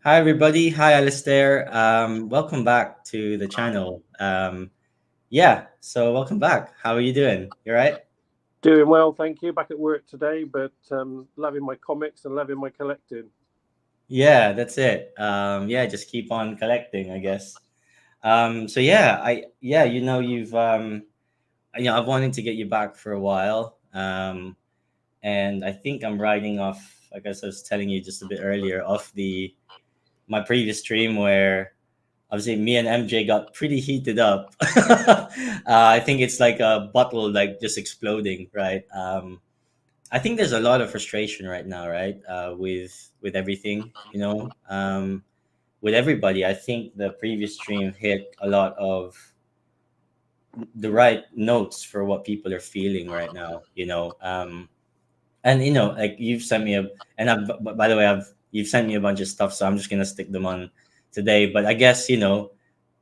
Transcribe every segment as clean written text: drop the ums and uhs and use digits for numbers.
Hi, everybody. Hi, Alistair. Welcome back to the channel. So welcome back. How are you doing? You all right? Doing well, thank you. Back at work today, but loving my comics and loving my collecting. Yeah, that's it. Just keep on collecting, I guess. I've wanted to get you back for a while. And I think I'm riding off, like I was telling you just a bit earlier, off the my previous stream where obviously me and MJ got pretty heated up. I think it's like a bottle like just exploding, right? I think there's a lot of frustration right now, right? With everything, with everybody. I think the previous stream hit a lot of the right notes for what people are feeling right now, and like you've sent me a and by the way, I've you've sent me a bunch of stuff, so I'm just gonna stick them on today. But I guess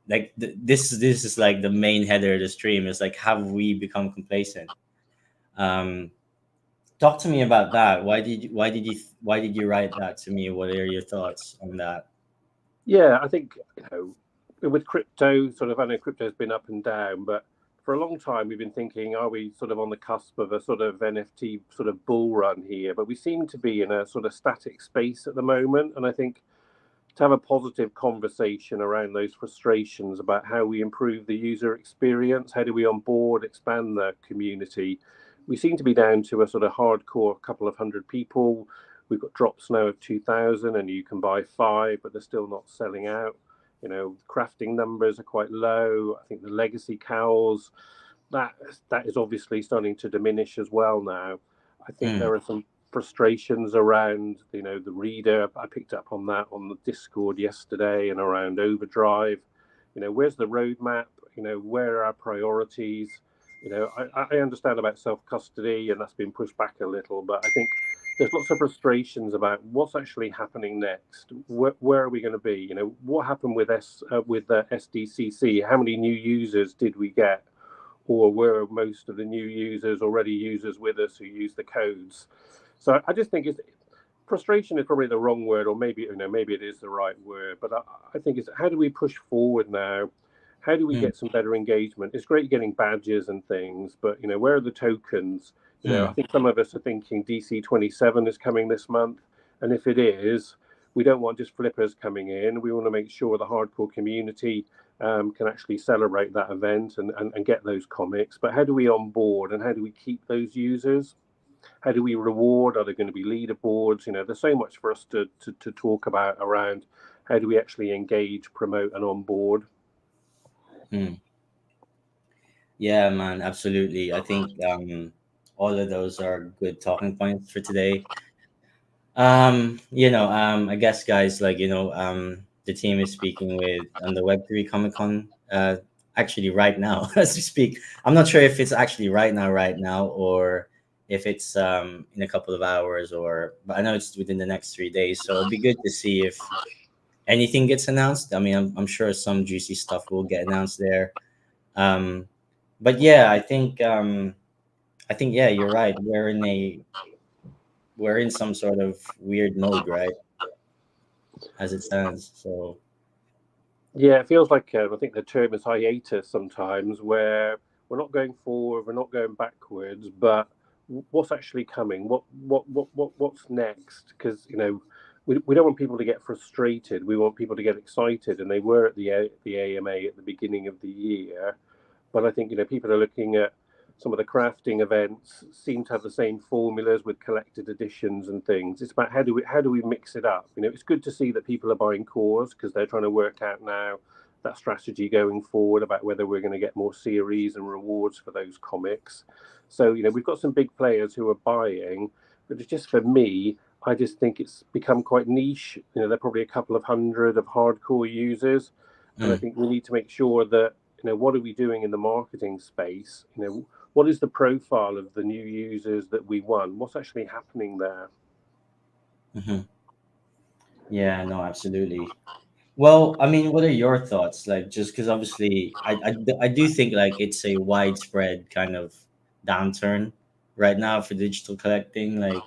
like this is like the main header of the stream is like, have we become complacent? um Talk to me about that. Why did you write that to me? What are your thoughts on that? Yeah, I think with crypto, sort of, I know crypto's been up and down, but for a long time we've been thinking, are we sort of on the cusp of a sort of NFT sort of bull run here? But we seem to be in a sort of static space at the moment, and I think to have a positive conversation around those frustrations about how we improve the user experience, how do we onboard, expand the community. We seem to be down to a sort of hardcore couple of hundred people. We've got drops now of 2,000, and you can buy five, but they're still not selling out. Crafting numbers are quite low. I think the legacy cows, that that is obviously starting to diminish as well now. I think Mm, there are some frustrations around the reader. I picked up on that on the Discord yesterday and around Overdrive. Where's the roadmap? Where are our priorities? I understand about self custody, and that's been pushed back a little, but I think there's lots of frustrations about what's actually happening next. Where are we going to be? What happened with with the SDCC? How many new users did we get? Or were most of the new users already users with us who use the codes? So I just think it's frustration is probably the wrong word, or maybe it is the right word. But I think it's how do we push forward now? How do we mm, get some better engagement? It's great getting badges and things, but where are the tokens? I mm, think some of us are thinking DC 27 is coming this month, and if it is, we don't want just flippers coming in. We want to make sure the hardcore community can actually celebrate that event and get those comics. But how do we onboard and how do we keep those users? How do we reward? Are there going to be leaderboards? There's so much for us to talk about around how do we actually engage, promote, and onboard. mm. Yeah, man, absolutely. I think all of those are good talking points for today. I guess guys, like, the team is speaking with on the Web3 Comic Con actually right now as we speak. I'm not sure if it's actually right now, or if it's in a couple of hours, but I know it's within the next 3 days. So it'll be good to see if anything gets announced. I mean, I'm sure some juicy stuff will get announced there. Um, but yeah, I think yeah, you're right. We're in some sort of weird mode, right? As it stands. So Yeah, it feels like I think the term is hiatus sometimes, where we're not going forward, we're not going backwards, but what's actually coming? What's next? Because we don't want people to get frustrated. We want people to get excited, and they were at the AMA at the beginning of the year. But I think people are looking at some of the crafting events seem to have the same formulas with collected editions and things. It's about how do we mix it up. It's good to see that people are buying cores because they're trying to work out now that strategy going forward about whether we're going to get more series and rewards for those comics. So we've got some big players who are buying, but it's just for me. I just think it's become quite niche. There are probably a couple of hundred of hardcore users, and I mm, think we need to make sure that what are we doing in the marketing space? What is the profile of the new users that we won? What's actually happening there? hmm. Yeah, no, absolutely. Well, I mean, what are your thoughts? Like, just because obviously, I do think like it's a widespread kind of downturn right now for digital collecting. Like,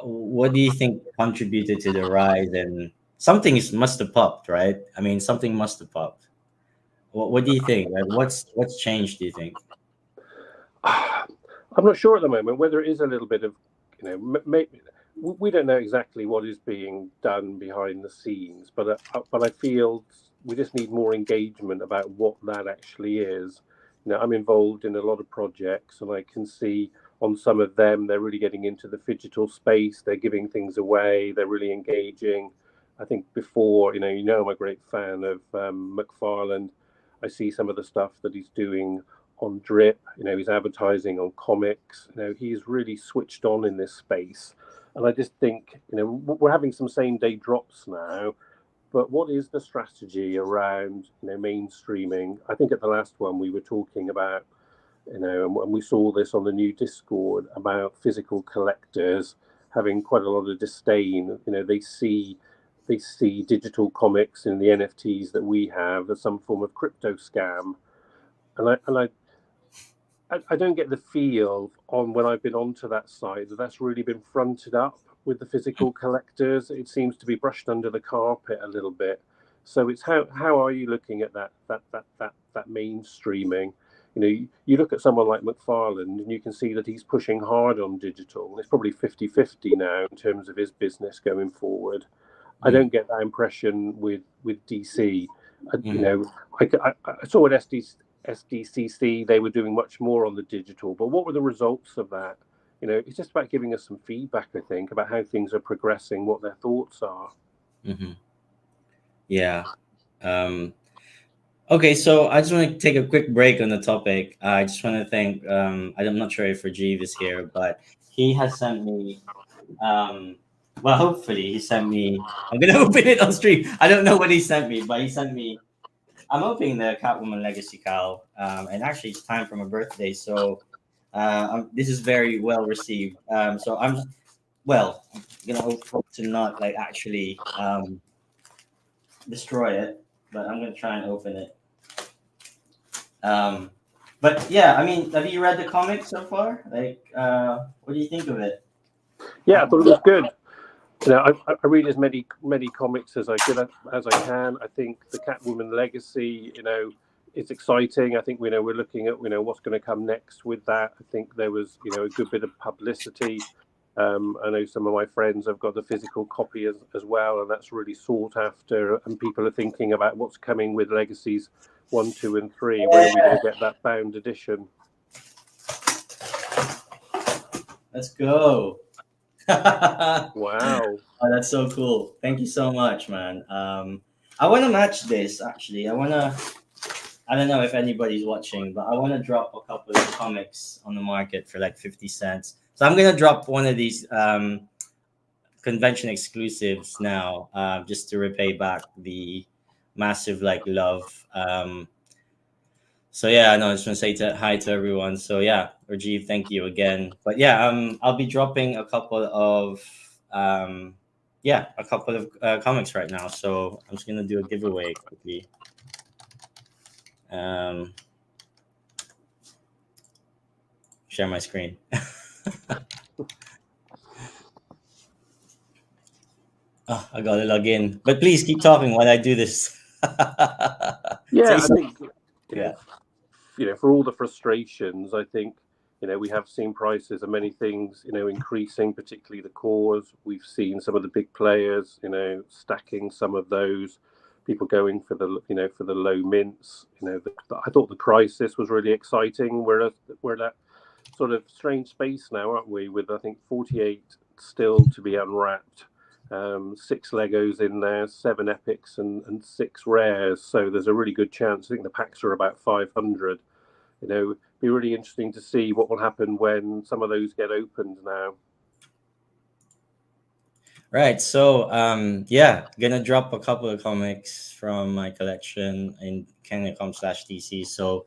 what do you think contributed to the rise? And must have popped, right? I mean, something must have popped. What do you think? Like, what's changed? Do you think? I'm not sure at the moment whether it is a little bit of, maybe we don't know exactly what is being done behind the scenes, but I feel we just need more engagement about what that actually is. I'm involved in a lot of projects, and I can see on some of them they're really getting into the digital space. They're giving things away. They're really engaging. I think before, I'm a great fan of McFarland. I see some of the stuff that he's doing on drip. He's advertising on comics. He's really switched on in this space, and I just think we're having some same day drops now. But what is the strategy around mainstreaming? I think at the last one we were talking about and we saw this on the new Discord about physical collectors having quite a lot of disdain. They see digital comics and the NFTs that we have as some form of crypto scam, and I don't get the feel on when I've been onto that site that that's really been fronted up with the physical collectors. It seems to be brushed under the carpet a little bit. So it's how are you looking at that mainstreaming? You look at someone like McFarland and you can see that he's pushing hard on digital. It's probably 50-50 now in terms of his business going forward. I don't get that impression with DC. I saw at SDCC they were doing much more on the digital, but what were the results of that? It's just about giving us some feedback, I think, about how things are progressing, what their thoughts are. Mm-hmm. Yeah. Okay, so I just want to take a quick break on the topic. I just want to thank. I'm not sure if Rajiv is here, but he has sent me. Well, hopefully, he sent me. I'm gonna open it on stream. I don't know what he sent me, but he sent me. I'm opening the Catwoman Legacy Cowl, and actually, it's time for my birthday, so this is very well received. So I'm gonna hope to not like actually destroy it, but I'm gonna try and open it. Um, but yeah, I mean, have you read the comic so far? Like, what do you think of it? Yeah, I thought it was good. I read as many comics as I can. I think the Catwoman Legacy, it's exciting. I think we're looking at what's going to come next with that. I think there was a good bit of publicity. I know some of my friends have got the physical copy as well, and that's really sought after. And people are thinking about what's coming with Legacies 1, 2, and 3. When are we going to get that bound edition? Let's go. Wow. Oh, that's so cool. Thank you so much, man. I want to match this actually. I don't know if anybody's watching, but I want to drop a couple of comics on the market for like 50 cents. So I'm going to drop one of these convention exclusives now, just to repay back the massive like love. So yeah, no, I just want to say hi to everyone. So yeah, Rajiv, thank you again. But yeah, I'll be dropping a couple of comics right now. So I'm just gonna do a giveaway quickly. Um, Share my screen. Oh, I gotta log in. But please keep talking while I do this. Yeah, Say I think yeah. for all the frustrations, I think we have seen prices of many things increasing, particularly the cores. We've seen some of the big players stacking some of those. People going for the low mints. I thought the crisis was really exciting. We're at that sort of strange space now, aren't we? With I think 48 still to be unwrapped. 6 Legos in there, 7 epics, and 6 rares. So there's a really good chance. I think the packs are about 500. Be really interesting to see what will happen when some of those get opened now. Right. So yeah, gonna drop a couple of comics from my collection in Kenya.com/DC. So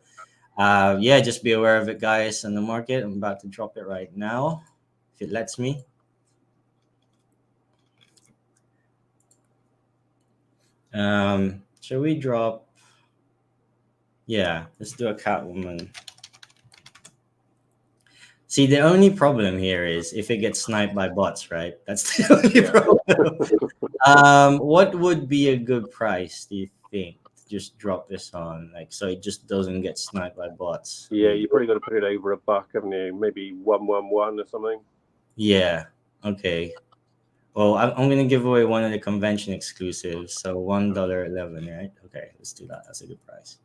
yeah, just be aware of it, guys, on the market. I'm about to drop it right now, if it lets me. Shall we drop? Yeah, let's do a Catwoman. See, the only problem here is if it gets sniped by bots, right? That's the only Yeah. problem. What would be a good price, do you think, to just drop this on, like, so it just doesn't get sniped by bots? I Yeah, mean, you probably got to put it over a buck, haven't you? Maybe 111 or something. yeah, okay. Well, I'm gonna give away one of the convention exclusives, so $1.11, right? Okay, let's do that. That's a good price.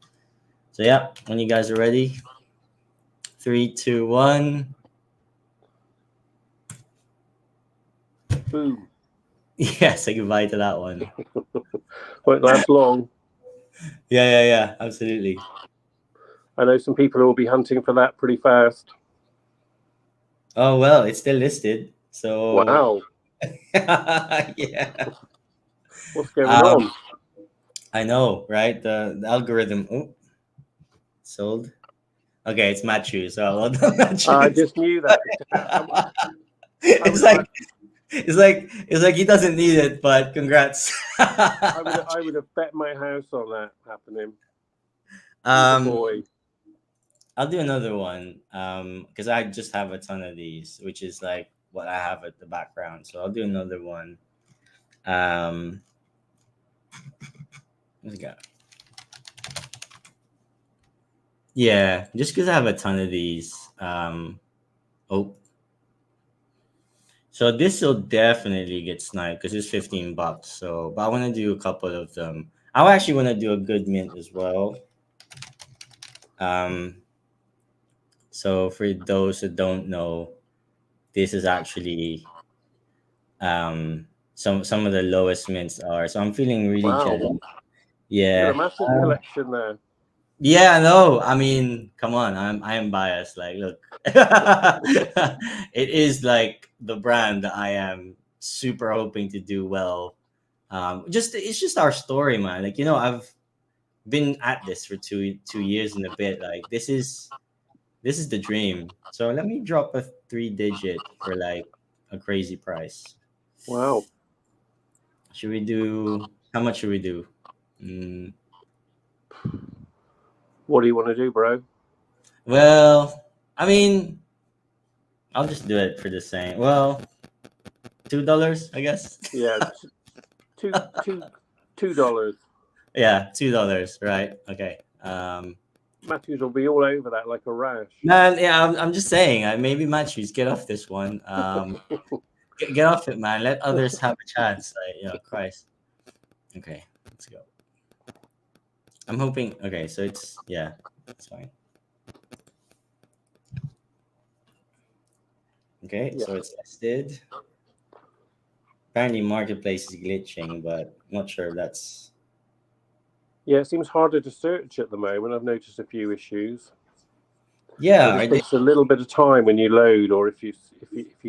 So yeah, when you guys are ready, 3, 2, 1. Boom. Yeah, say goodbye to that one. Won't last long. Yeah, absolutely. I know some people who will be hunting for that pretty fast. Oh well, it's still listed, so Wow. yeah. What's going Um, on? I know, right? The algorithm. Oh, sold. Okay, it's Matthew. So well done, I Matthew. just knew that. I It's would, I, like it's like he doesn't need it, but congrats. I would have bet my house on that happening. He's a um, boy. I'll do another one. Because I just have a ton of these, which is like what I have at the background. So I'll do another one. Let's go. Yeah, just because I have a ton of these. Oh, so this will definitely get sniped because it's $15. So, but I want to do a couple of them. I actually want to do a good mint as well. Um, so for those who don't know, this is actually some of the lowest mints are. So I'm feeling really Wow. jealous. You got a Yeah. massive collection there. Yeah, no, I mean, come on, I am biased. Like, look, it is like the brand that I am super hoping to do well. Just it's just our story, man. Like, I've been at this for two years and a bit. Like, this is the dream. So let me drop a 3 digit for like a crazy price. Wow. Should we do? How much should we do? Mm, What do you want to do, bro? well, I mean, I'll just do it for the same. Well, $2, I guess. Yeah, two, two, $2. Yeah, $2. Right. Okay. Matthews will be all over that like a rash. Man, yeah, I'm just saying. Maybe Matthews, get off this one. Get off it, man. Let others have a chance. Christ. Okay, let's go. I'm hoping. Okay, so it's fine. Okay, Yeah. so it's listed. Apparently, marketplace is glitching, but I'm not sure if that's. Yeah, it seems harder to search at the moment. I've noticed a few issues. Yeah, It takes a little bit of time when you load, or if you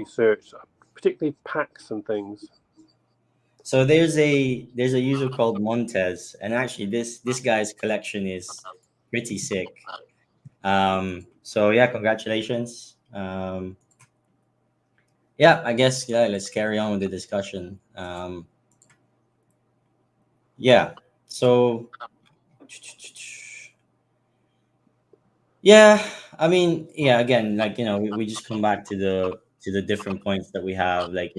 search, particularly packs and things. So there's a user called Montez, and actually this guy's collection is pretty sick. So yeah, congratulations. Yeah, I guess let's carry on with the discussion. Yeah. So yeah, I mean, yeah, again, like we just come back to the different points that we have, like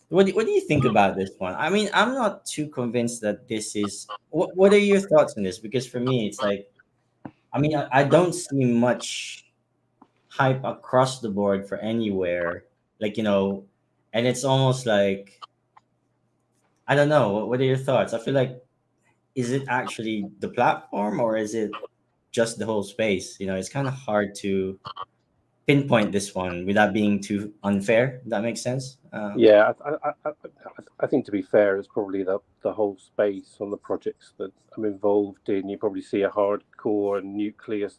what do you think about this one? I mean, I'm not too convinced that this is. What are your thoughts on this? Because for me, it's like, I mean, I don't see much hype across the board for anywhere. Like, and it's almost like, I don't know. What are your thoughts? I feel like, is it actually the platform or is it just the whole space? It's kind of hard to pinpoint this one without being too unfair. If that makes sense. Yeah, I think to be fair, it's probably the whole space on the projects that I'm involved in. You probably see a hardcore and nucleus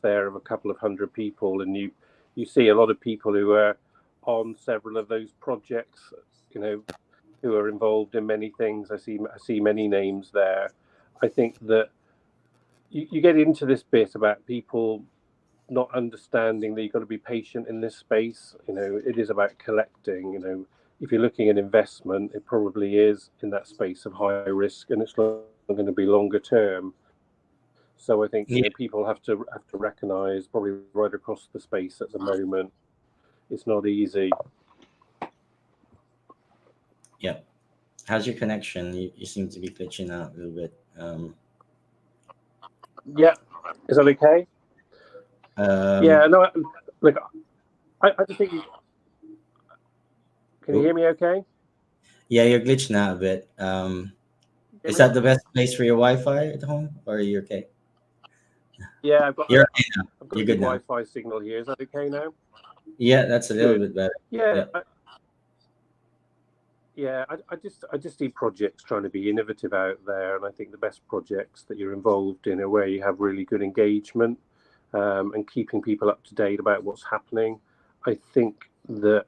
there of a couple of hundred people, and you see a lot of people who are on several of those projects. Who are involved in many things. I see many names there. I think that you get into this bit about people not understanding that you've got to be patient in this space. It is about collecting. If you're looking at investment, it probably is in that space of high risk, and it's not going to be longer term. So I think Yeah. people have to recognise, probably right across the space at the moment, it's not easy. Yeah. How's your connection? You seem to be glitching out a little bit. Yeah, is that okay? Um, Yeah, no, look, I just think can you oh, hear me okay? yeah, you're glitching out a bit. Hear Is me? that the best place for your Wi-Fi at home, or are you okay? Yeah, You're okay now. I've got a You're good good now. Wi-Fi signal here. Is that okay now? Yeah, that's a little Good. bit better. Yeah, Yeah. I just see projects trying to be innovative out there, and I think the best projects that you're involved in are where you have really good engagement, and keeping people up to date about what's happening. I think that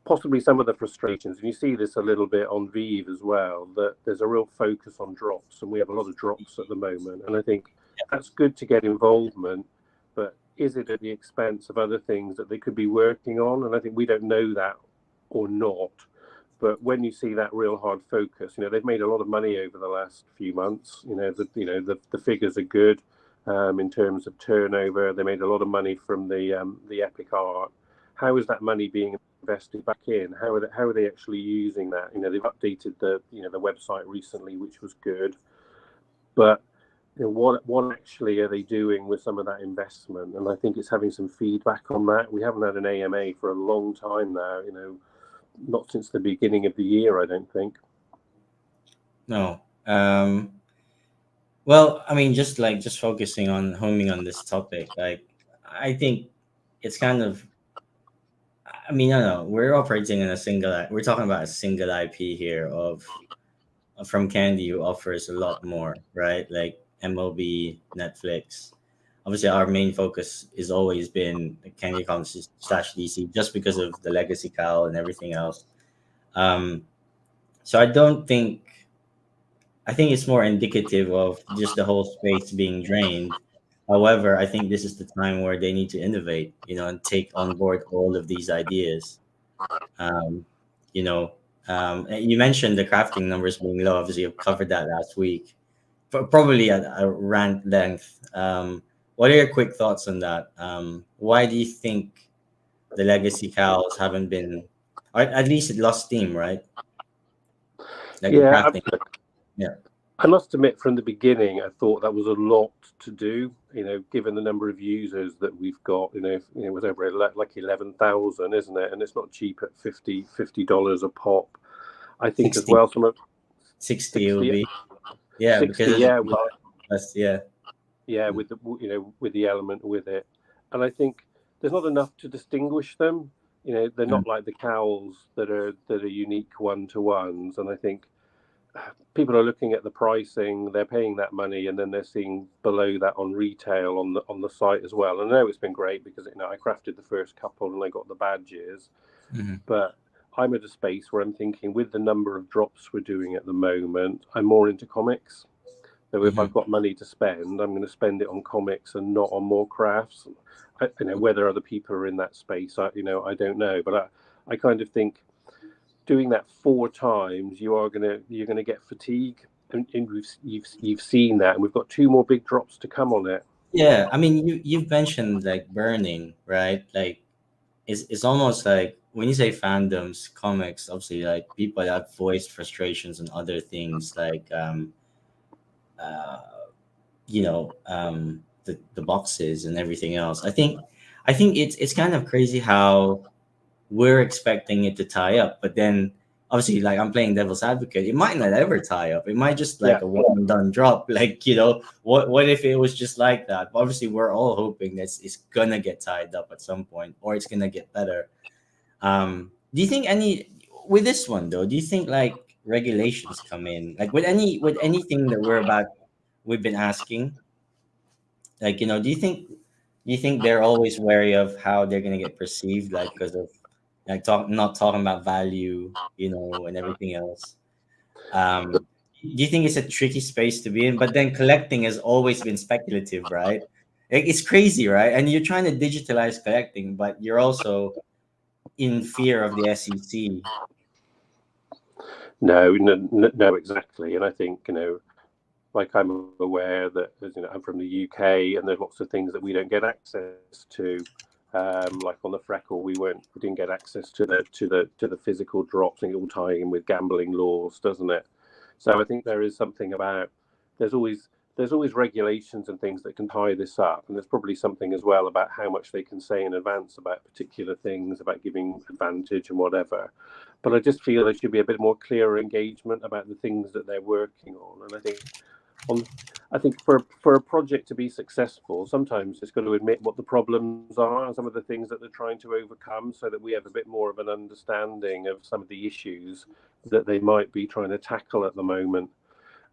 possibly some of the frustrations, and you see this a little bit on Vive as well, that there's a real focus on drops, and we have a lot of drops at the moment. And I think that's good to get involvement, but is it at the expense of other things that they could be working on? And I think we don't know that or not. But when you see that real hard focus, they've made a lot of money over the last few months. The figures are good in terms of turnover. They made a lot of money from the Epic Art. How is that money being invested back in? How are they actually using that? They've updated the website recently, which was good, but what actually are they doing with some of that investment? And I think it's having some feedback on that. We haven't had an AMA for a long time now. Not since the beginning of the year, I don't think. No. Well, I mean, just focusing on homing on this topic, like I think it's kind of. I mean, no, we're operating in a single. We're talking about a single IP here of from Candy, who offers a lot more, right? Like MLB, Netflix. Obviously, our main focus is always been Candy Comics slash DC, just because of the legacy cowl and everything else. Um, so I don't think. I think it's more indicative of just the whole space being drained. However, I think this is the time where they need to innovate, and take on board all of these ideas. Um, and you mentioned the crafting numbers being low. Obviously, you covered that last week, probably at a rant length. What are your quick thoughts on that? Why do you think the legacy cows haven't been, or at least it lost steam, right? Like the Yeah, crafting. Yeah. I must admit, from the beginning, I thought that was a lot to do. Given the number of users that we've got, it was over like 11,000, isn't it? And it's not cheap at $50 a pop. I think as 60, well, some of 60 it will 60, be. Yeah, 60, because it's yeah, yeah. yeah, Mm. with the element with it. And I think there's not enough to distinguish them. They're Mm. not like the cowls that are unique one-to-ones. And I think people are looking at the pricing, they're paying that money, and then they're seeing below that on retail on the site as well. And I know it's been great because I crafted the first couple and I got the badges, Mhm. but I'm at a space where I'm thinking, with the number of drops we're doing at the moment, I'm more into comics. So if Mhm. I've got money to spend, I'm going to spend it on comics and not on more crafts. Whether other people are in that space, I don't know, but I kind of think doing that 4 times, you're gonna get fatigue, and you've seen that, and we've got 2 more big drops to come on it. Yeah, I mean, you've mentioned like burning, right? Like it's almost like when you say fandoms, comics, obviously like people have voiced frustrations and other things like uh the boxes and everything else. I think it's kind of crazy how we're expecting it to tie up, but then obviously, like, I'm playing devil's advocate, it might not ever tie up. It might just Yeah, like a one and done drop. Like, what if it was just like that? But obviously, we're all hoping that it's gonna get tied up at some point, or it's gonna get better. Do you think any with this one though? Do you think like regulations come in, like with anything that we've been asking? Like, do you think they're always wary of how they're gonna get perceived, like because of like not talking about value, and everything else. Do you think it's a tricky space to be in? But then collecting has always been speculative, right? Like, it's crazy, right? And you're trying to digitalize collecting, but you're also in fear of the SEC. no, exactly, and I think Like I'm aware that, I'm from the UK, and there's lots of things that we don't get access to. Like on the Freckle, we didn't get access to the physical drops, and it all tying in with gambling laws, doesn't it? So I think there is something about there's always regulations and things that can tie this up, and there's probably something as well about how much they can say in advance about particular things, about giving advantage and whatever. But I just feel there should be a bit more clearer engagement about the things that they're working on, and I think for a project to be successful, sometimes it's got to admit what the problems are and some of the things that they're trying to overcome, so that we have a bit more of an understanding of some of the issues that they might be trying to tackle at the moment.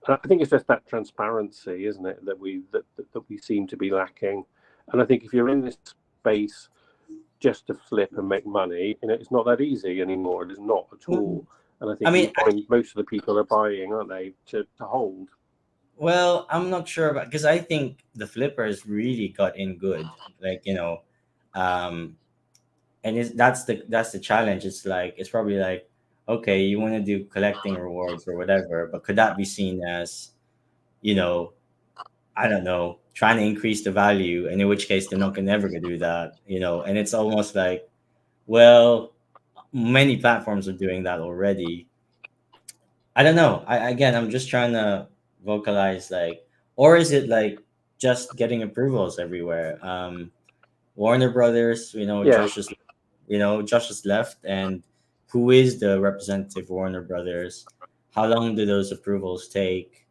I think it's just that transparency, isn't it, that we seem to be lacking. And I think if you're in this space just to flip and make money, it's not that easy anymore. It is not at all. And I think most of the people are buying, aren't they, to hold. Well, I'm not sure about, because I think the flippers really got in good, like um, and that's the challenge. It's like it's probably like, okay, you want to do collecting rewards or whatever, but could that be seen as, you know, I don't know, trying to increase the value, and in which case they're not gonna ever gonna do that, and it's almost like, well, many platforms are doing that already. I don't know. Again, I'm just trying to vocalize, like, or is it like just getting approvals everywhere? Warner Brothers, Yeah, Josh has left, and who is the representative for Warner Brothers? How long do those approvals take?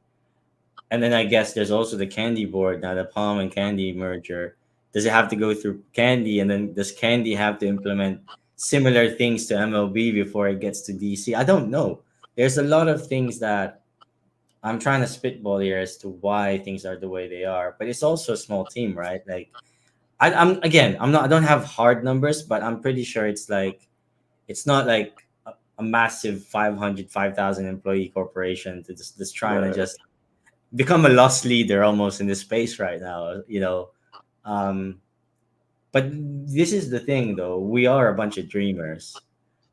And then I guess there's also the Candy board now, the Palm and Candy merger. Does it have to go through Candy, and then does Candy have to implement similar things to MLB before it gets to DC? I don't know. There's a lot of things that I'm trying to spitball here as to why things are the way they are, but it's also a small team, right? Like, I don't have hard numbers, but I'm pretty sure it's not like a massive 500, 5,000 employee corporation to just trying to no, just become a loss leader almost in this space right now. Um, but this is the thing, though. We are a bunch of dreamers,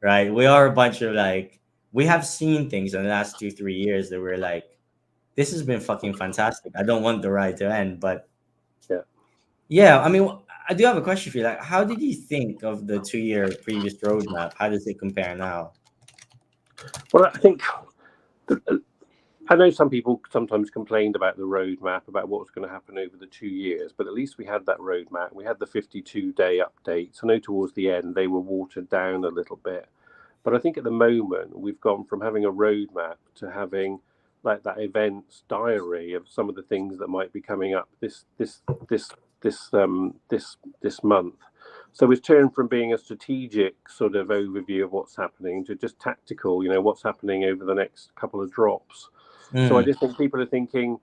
right? We are a bunch of, like, we have seen things in the last 2, 3 years that we're like, this has been fucking fantastic. I don't want the ride to end, but yeah. yeah, I mean, I do have a question for you. Like, how did you think of the 2 year previous roadmap? How does it compare now? Well, I think I know some people sometimes complained about the roadmap, about what was going to happen over the 2 years, but at least we had that roadmap. We had the 52-day updates. I know towards the end they were watered down a little bit, but I think at the moment we've gone from having a roadmap to having like that events diary of some of the things that might be coming up this month. So we've turned from being a strategic sort of overview of what's happening to just tactical, what's happening over the next couple of drops. So I Mm. just think people are thinking,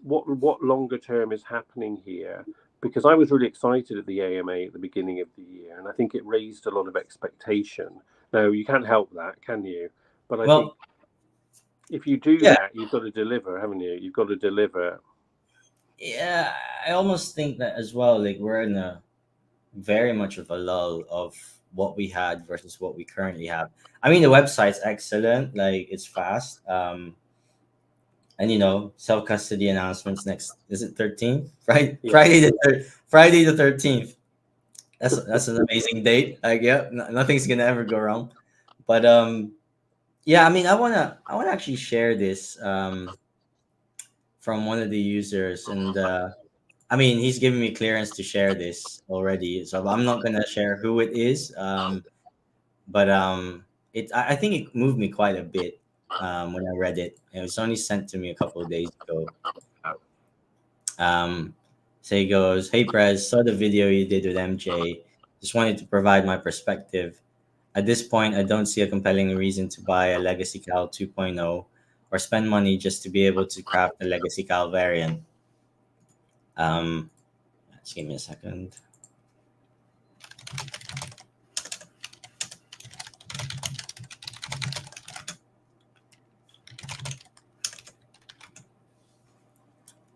what longer term is happening here? Because I was really excited at the AMA at the beginning of the year, and I think it raised a lot of expectation. Now you can't help that, can you? But I think Well, if you do yeah, that, you've got to deliver, haven't you? You've got to deliver. yeah. I almost think that as well. Like, we're in a very much of a lull of what we had versus what we currently have. I mean, the website's excellent. Like, it's fast. And self custody announcements next. Is it 13th? Right, Yeah, Friday the 13th. That's an amazing date. Like, yeah, nothing's gonna ever go wrong. But yeah. I mean, I wanna actually share this from one of the users, and I mean, he's giving me clearance to share this already, so I'm not gonna share who it is. But I think it moved me quite a bit when I read it. It was only sent to me a couple of days ago. Um, so he goes, "Hey Prez, saw the video you did with MJ. Just wanted to provide my perspective. At this point, I don't see a compelling reason to buy a Legacy Cal 2.0 or spend money just to be able to craft a Legacy Cal variant." Um, just give me a second.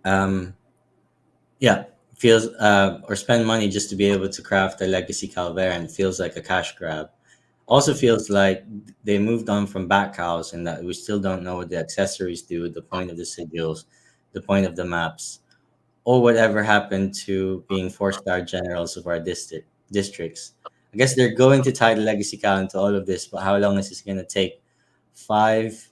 Um, yeah, feels or spend money just to be able to craft a Legacy Cal variant feels like a cash grab. Also feels like they moved on from back cows and that we still don't know what the accessories do, the point of the sigils. the point of the maps, or whatever happened to being four-star generals of our districts. I guess they're going to tie the legacy count to all of this, but how long is this going to take? Five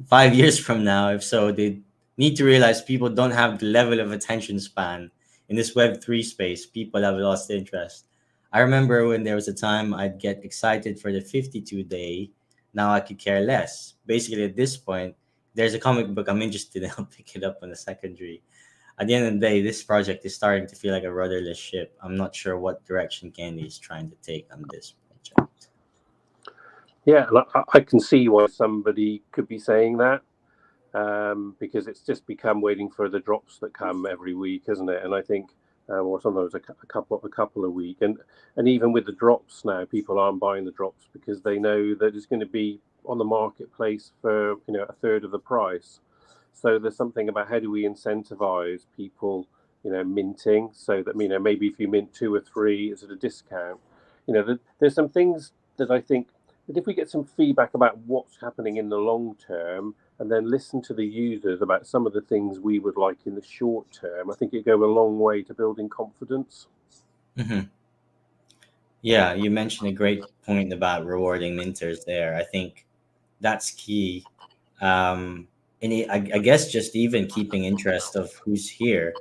5 years from now? If so, they need to realize people don't have the level of attention span in this Web3 space. People have lost interest. I remember when there was a time I'd get excited for the 52 day. Now I could care less. Basically, at this point, there's a comic book I'm interested in. I'll pick it up on the secondary. At the end of the day, this project is starting to feel like a rudderless ship. I'm not sure what direction Candy is trying to take on this project. Yeah, and I can see why somebody could be saying that, because it's just become waiting for the drops that come every week, isn't it? And I think, or sometimes a couple a week, and even with the drops now, people aren't buying the drops because they know that it's going to be on the marketplace for a third of the price. So there's something about how do we incentivize people, minting, so that maybe if you mint 2 or 3, it's at a discount. There's some things that I think that if we get some feedback about what's happening in the long term, and then listen to the users about some of the things we would like in the short term, I think it go a long way to building confidence. Hmm. Yeah, you mentioned a great point about rewarding minters there. I think that's key. I guess just even keeping interest of who's here,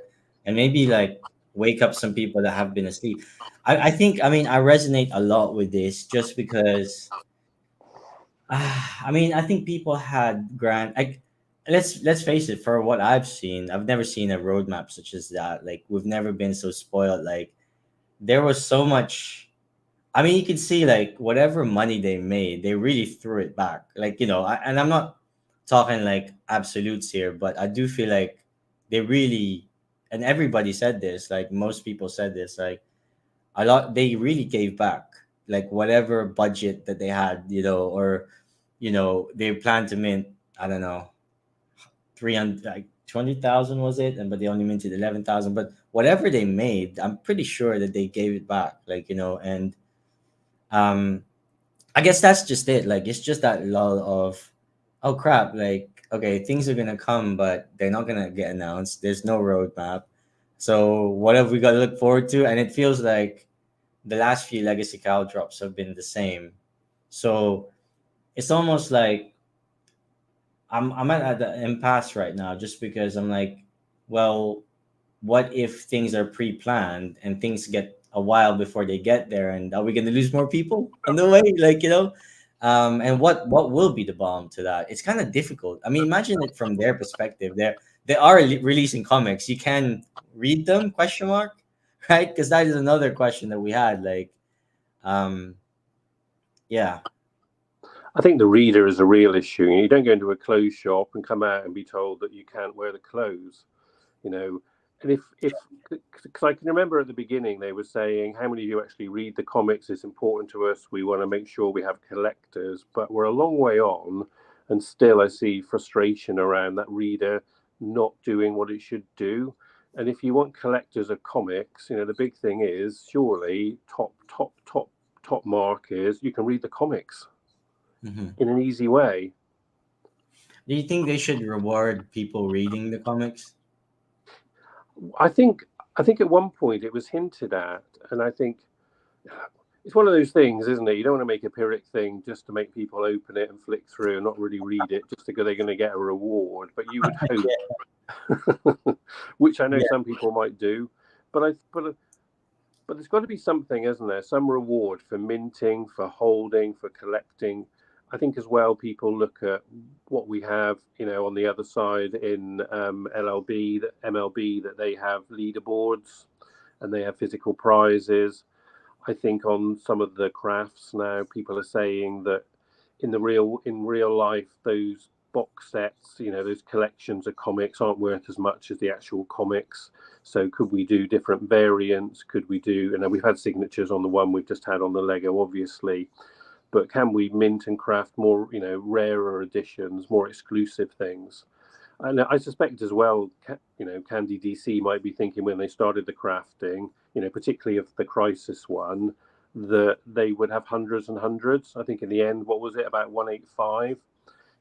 and maybe like wake up some people that have been asleep. I think, I mean, I resonate a lot with this just because I mean, I think people had grand like let's face it, for what I've seen, I've never seen a roadmap such as that. Like we've never been so spoiled. Like there was so much. I mean, you can see like whatever money they made, they really threw it back. Like, and I'm not talking like absolutes here, but I do feel like they really, and everybody said this, like most people said this, like a lot, they really gave back, like whatever budget that they had, or, they planned to mint, I don't know, 300, like 20,000 was it? And, but they only minted 11,000, but whatever they made, I'm pretty sure that they gave it back, like, and, um, I guess that's just it. Like it's just that lull of, oh crap, like okay, things are gonna come, but they're not gonna get announced. There's no roadmap. So what have we got to look forward to? And it feels like the last few legacy cow drops have been the same. So it's almost like I'm at the impasse right now, just because I'm like, well, what if things are pre-planned and things get a while before they get there, and are we going to lose more people on the way, like, and what will be the bomb to that? It's kind of difficult. I mean, imagine it from their perspective. They are releasing comics, you can read them, question mark, right? Because that is another question that we had, like, um yeah. I think the reader is a real issue. You don't go into a clothes shop and come out and be told that you can't wear the clothes, you know. And if because I can remember at the beginning they were saying, how many of you actually read the comics? It's important to us. We want to make sure we have collectors, but we're a long way on, and still I see frustration around that reader not doing what it should do. And if you want collectors of comics, the big thing is surely top mark is you can read the comics Hmm. in an easy way. Do you think they should reward people reading the comics? I think I think at one point it was hinted at, and I think it's one of those things, isn't it? You don't want to make a Pyrrhic thing just to make people open it and flick through and not really read it, just because they're going to get a reward. But you would hope, which I know Yeah. some people might do, but but there's got to be something, isn't there? Some reward for minting, for holding, for collecting. I think as well, people look at what we have, on the other side in LLB, that MLB, that they have leaderboards and they have physical prizes. I think on some of the crafts now, people are saying that in real life, those box sets, those collections of comics aren't worth as much as the actual comics. So could we do different variants? Could we do, we've had signatures on the one we've just had on the Lego, obviously, but can we mint and craft more, rarer editions, more exclusive things? And I suspect as well, Candy DC might be thinking when they started the crafting, particularly of the Crisis one, that they would have hundreds and hundreds. I think in the end, what was it, about 185?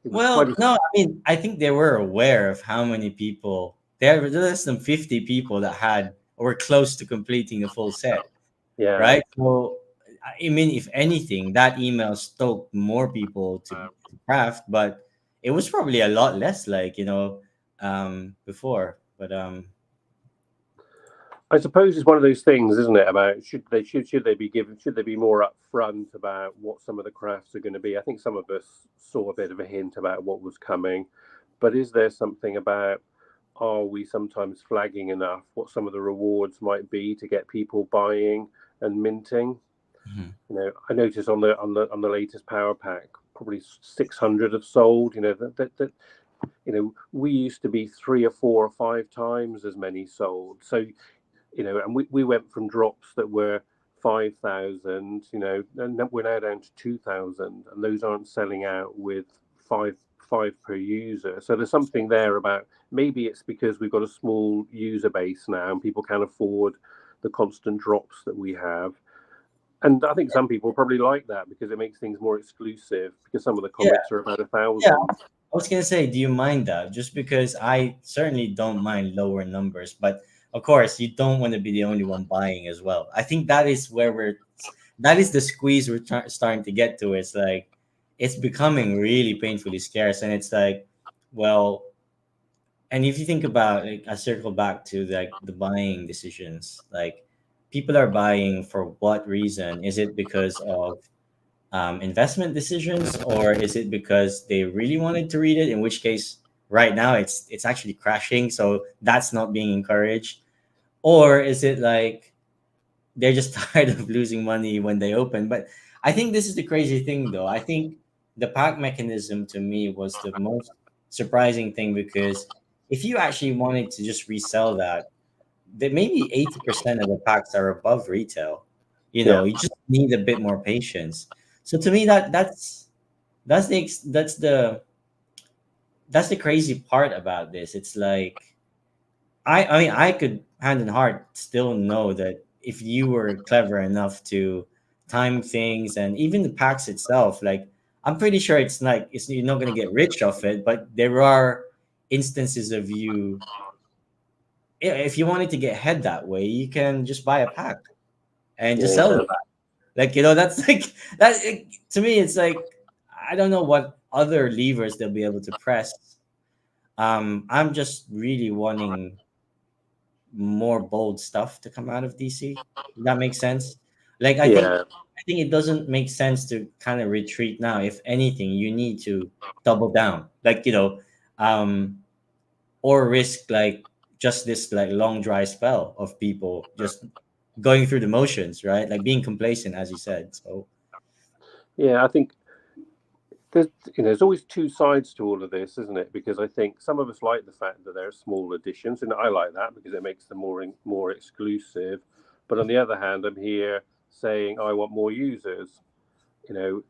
It was quite Well, a no, I mean, I think they were aware of how many people. There were less than 50 people that had or were close to completing the full set, yeah. right? So, I mean, if anything, that email stoked more people to craft, but it was probably a lot less like, before. But I suppose it's one of those things, isn't it? About should they be more upfront about what some of the crafts are going to be? I think some of us saw a bit of a hint about what was coming, but is there something about, are we sometimes flagging enough what some of the rewards might be to get people buying and minting? Mhm. I noticed on the latest power pack, probably 600 have sold. We used to be 3 or 4 or 5 times as many sold. So and we went from drops that were 5,000, and we're now down to 2,000, and those aren't selling out with five per user. So there's something there about, maybe it's because we've got a small user base now and people can afford the constant drops that we have. And I think some people probably like that because it makes things more exclusive, because some of the Yeah, comics are about a yeah. thousand. I was gonna say, do you mind that? Just because I certainly don't mind lower numbers, but of course, you don't want to be the only one buying as well. I think that is where that is the squeeze we're starting to get to. It's like it's becoming really painfully scarce, and it's like, well, and if you think about, like, I circle back to like the buying decisions, like people are buying for what reason? Is it because of investment decisions, or is it because they really wanted to read it? In which case, right now it's actually crashing, so that's not being encouraged. Or is it like they're just tired of losing money when they open? But I think this is the crazy thing, though. I think the pack mechanism to me was the most surprising thing, because if you actually wanted to just resell that, that maybe 80% of the packs are above retail. Yeah, You just need a bit more patience. So to me, that's the crazy part about this. It's like I mean, I could hand in heart still know that if you were clever enough to time things, and even the packs itself, like I'm pretty sure it's you're not gonna get rich off it, but there are instances of you, if you wanted to get ahead that way, you can just buy a pack and just sell yeah, the pack. Like, that's like to me, it's like I don't know what other levers they'll be able to press. I'm just really wanting more bold stuff to come out of DC. That makes sense. Like, yeah. I think it doesn't make sense to kind of retreat now. If anything, you need to double down. Like, um, or risk like just this like long dry spell of people just going through the motions, right? Like being complacent, as you said. So Yeah, I think there's there's always two sides to all of this, isn't it? Because I think some of us like the fact that there are small editions, and I like that because it makes them more exclusive. But on the other hand, I'm here saying I want more users, you know,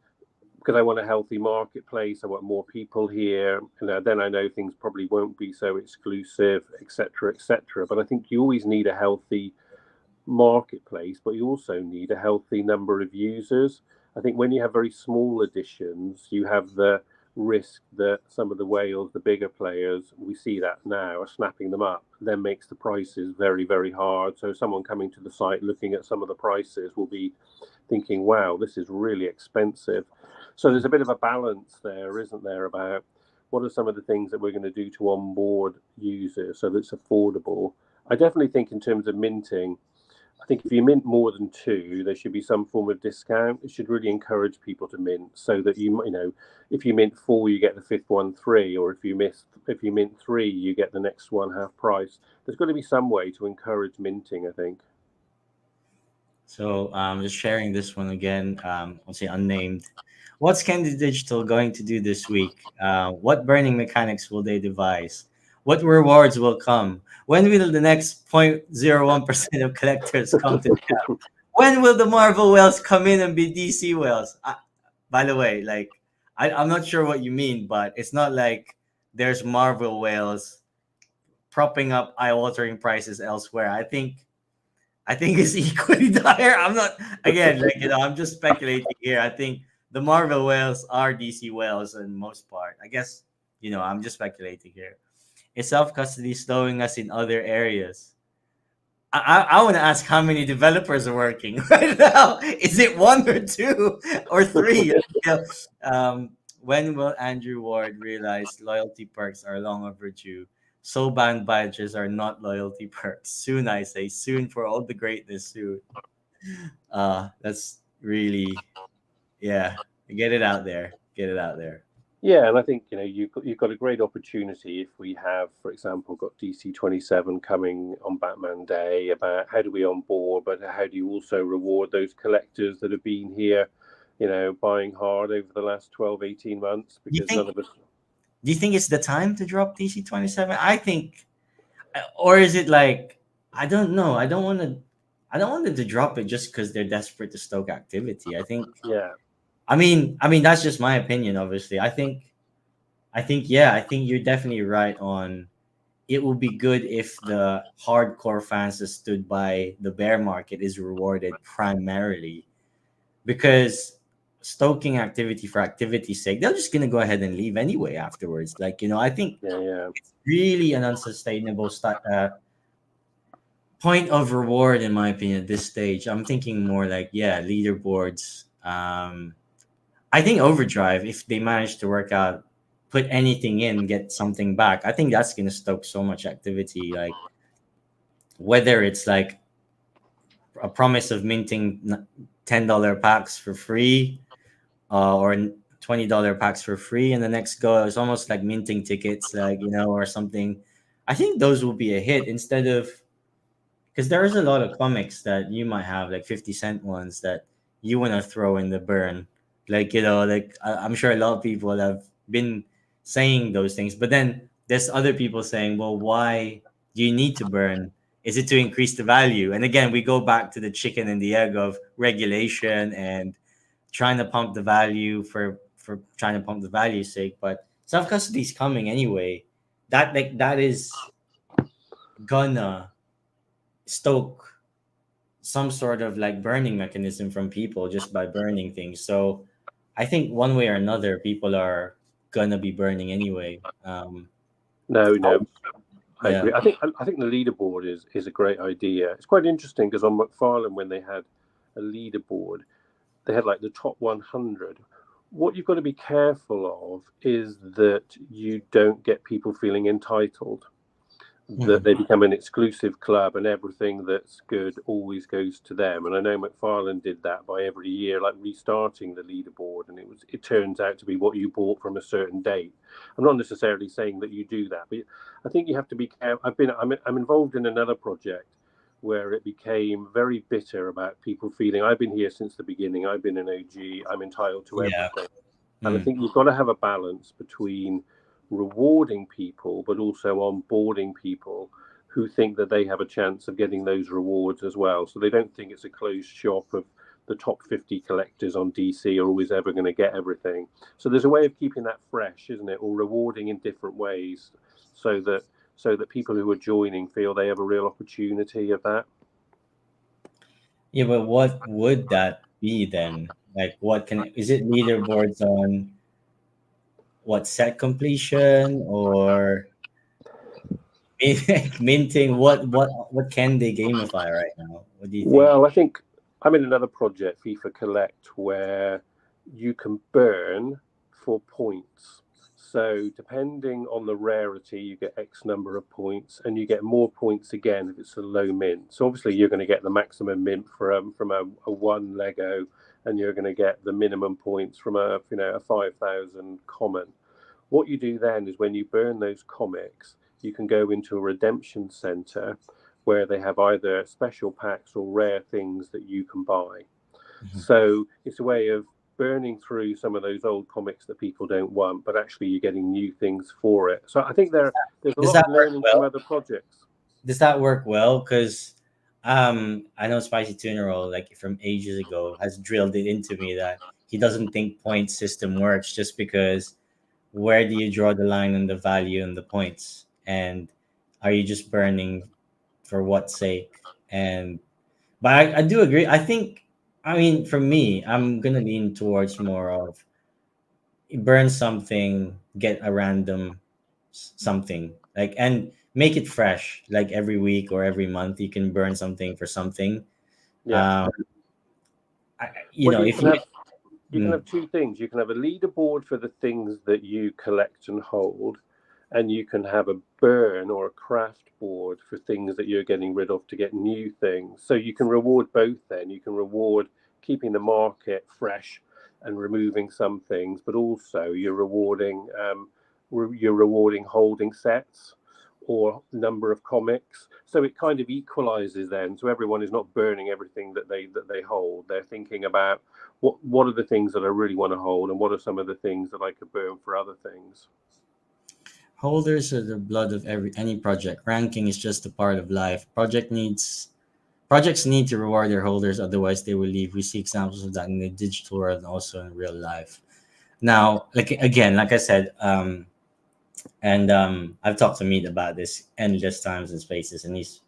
because I want a healthy marketplace. I want more people here. Then I know things probably won't be so exclusive, etc., etc. But I think you always need a healthy marketplace, but you also need a healthy number of users. I think when you have very small editions, you have the risk that some of the whales, the bigger players, we see that now, are snapping them up, then makes the prices very, very hard. So someone coming to the site looking at some of the prices will be thinking, wow, this is really expensive. So there's a bit of a balance there, isn't there, about what are some of the things that we're going to do to onboard users so that it's affordable. I definitely think in terms of minting, I think if you mint more than two, there should be some form of discount. It should really encourage people to mint, so that if you mint four, you get the fifth one free, or if you mint three, you get the next one half price. There's got to be some way to encourage minting, I think. just sharing this one again. I'll say unnamed. What's Candy Digital going to do this week? What burning mechanics will they devise? What rewards will come? When will the next 0.01% of collectors come to? When will the Marvel whales come in and be DC whales? By the way, like I'm not sure what you mean, but it's not like there's Marvel whales propping up eye-watering prices elsewhere. I think it's equally dire. I'm not, again, like, I'm just speculating here. I think the Marvel whales are DC whales in most part. I guess, I'm just speculating here. Is self custody slowing us in other areas? I want to ask how many developers are working right now. Is it one or two or three? Yeah. When will Andrew Ward realize loyalty perks are long overdue? So band badges are not loyalty perks. Soon, I say, soon for all the greatness. Soon. That's really, yeah. Get it out there. Get it out there. Yeah, and I think you've got a great opportunity if we have, for example, got DC 27 coming on Batman Day. About how do we onboard, but how do you also reward those collectors that have been here, buying hard over the last 12, 18 months? Do you Because none think? of us. Do you think it's the time to drop DC 27? I think, or is it like, I don't know. I don't want to. I don't want them to drop it just because they're desperate to stoke activity. I think. Yeah, I mean that's just my opinion. Obviously, yeah. I think you're definitely right on. It will be good if the hardcore fans that stood by the bear market is rewarded primarily, because stoking activity for activity's sake, they're just gonna go ahead and leave anyway afterwards. Like, I think yeah, yeah. it's really an unsustainable point of reward, in my opinion, at this stage. I'm thinking more like, yeah, leaderboards. I think Overdrive, if they manage to work out, put anything in, get something back, I think that's gonna stoke so much activity. Like, whether it's like a promise of minting $10 packs for free, or $20 packs for free, and the next go it's almost like minting tickets, like, or something. I think those will be a hit, instead of, because there is a lot of comics that you might have, like 50 cent ones, that you want to throw in the burn. Like, like, I'm sure a lot of people have been saying those things, but then there's other people saying, well, why do you need to burn? Is it to increase the value? And again, we go back to the chicken and the egg of regulation and trying to pump the value for trying to pump the value's sake. But self custody is coming anyway. That is gonna stoke some sort of like burning mechanism from people just by burning things. So I think one way or another, people are gonna be burning anyway. No, no, I Yeah, agree. I think the leaderboard is a great idea. It's quite interesting because on McFarlane, when they had a leaderboard, they had like the top 100. What you've got to be careful of is that you don't get people feeling entitled, that Mhm. they become an exclusive club and everything that's good always goes to them. And I know McFarlane did that by every year, like restarting the leaderboard, and it turns out to be what you bought from a certain date. I'm not necessarily saying that you do that, but I think you have to be careful. I'm involved in another project where it became very bitter about people feeling I've been here since the beginning, I've been an OG, I'm entitled to Yeah. everything. And I Mm. think you've got to have a balance between rewarding people, but also onboarding people who think that they have a chance of getting those rewards as well. So they don't think it's a closed shop of the top 50 collectors on DC are always ever going to get everything. So there's a way of keeping that fresh, isn't it? Or rewarding in different ways, so that people who are joining feel they have a real opportunity of that. Yeah, but what would that be then? Like, what can is it leaderboards on what set completion, or minting? What can they gamify right now? What do you think? Well, I think I'm in another project, FIFA Collect, where you can burn for points. So, depending on the rarity, you get X number of points, and you get more points again if it's a low mint. So, obviously, you're going to get the maximum mint from a one Lego, and you're going to get the minimum points from a 5,000 common. What you do then is when you burn those comics, you can go into a redemption center where they have either special packs or rare things that you can buy. Mhm. So it's a way of burning through some of those old comics that people don't want, but actually you're getting new things for it. So I think there's a Does lot that of work learning from well? other projects. Does that work well? Because I know Spicy Tuna Roll, like from ages ago, has drilled it into me that he doesn't think point system works, just because where do you draw the line on the value and the points? And are you just burning for what sake? And but I do agree. I think I mean, for me, I'm gonna lean towards more of burn something, get a random something, like, and make it fresh. Like every week or every month, you can burn something for something. Yeah. Um, Well, if you, you can mm, have two things. You can have a leaderboard for the things that you collect and hold, and you can have a burn or a craft board for things that you're getting rid of to get new things. So you can reward both then. You can reward keeping the market fresh and removing some things, but also you're rewarding holding sets or number of comics. So it kind of equalizes then. So everyone is not burning everything that they hold. They're thinking about what are the things that I really want to hold, and what are some of the things that I could burn for other things. holders are the blood of every any project. Ranking is just a part of life. Projects need to reward their holders, otherwise they will leave. We see examples of that in the digital world and also in real life. Now, like again, like I said, and I've talked to Meet about this endless times and spaces, and he's,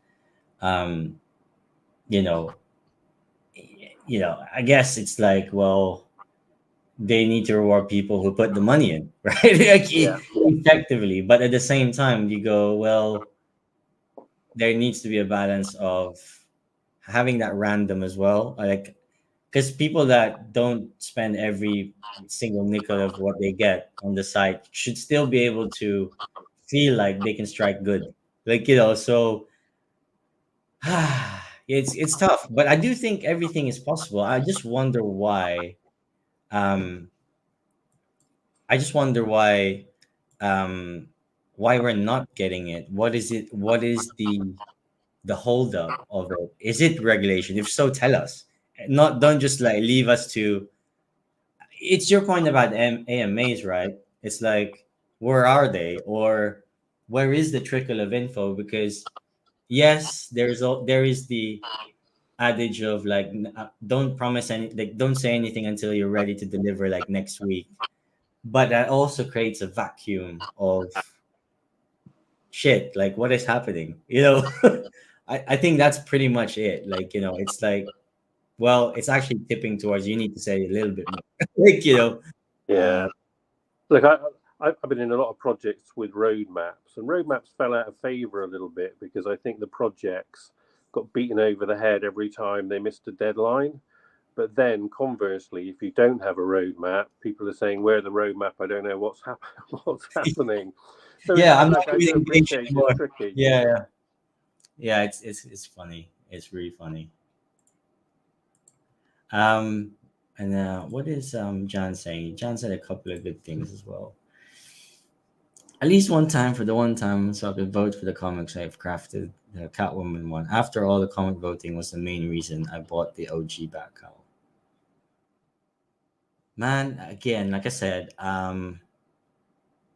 um, you know, I guess it's like, well, they need to reward people who put the money in, right? Like Yeah, effectively, but at the same time, you go, well, there needs to be a balance of having that random as well, like, because people that don't spend every single nickel of what they get on the site should still be able to feel like they can strike good, like, so it's tough, but I do think everything is possible. Um I just wonder um why we're not getting it. What is the holdup of it? Is it regulation? If so, tell us. Not Don't just like leave us to. It's your point about AMAs, right? It's like, where are they, or where is the trickle of info? Because yes, there is the adage of like, don't promise any, like, don't say anything until you're ready to deliver, like next week. But that also creates a vacuum of shit. Like, what is happening? I think that's pretty much it. Like, it's like, well, it's actually tipping towards, you need to say a little bit more. like, yeah. Look, I've been in a lot of projects with roadmaps, and roadmaps fell out of favour a little bit because I think the projects got beaten over the head every time they missed a deadline. But then, conversely, if you don't have a roadmap, people are saying, "Where the roadmap? I don't know what's happening." So yeah, I'm not look, I do even engaged appreciate it's anymore. tricky. Yeah, yeah, yeah. It's funny. It's really funny. Um, and what is John saying? John said a couple of good things as well. At least one time, for the one time, so I could vote for the comics I've crafted. The Catwoman one. After all, the comic voting was the main reason I bought the OG backhoe. Man, again, like I said, the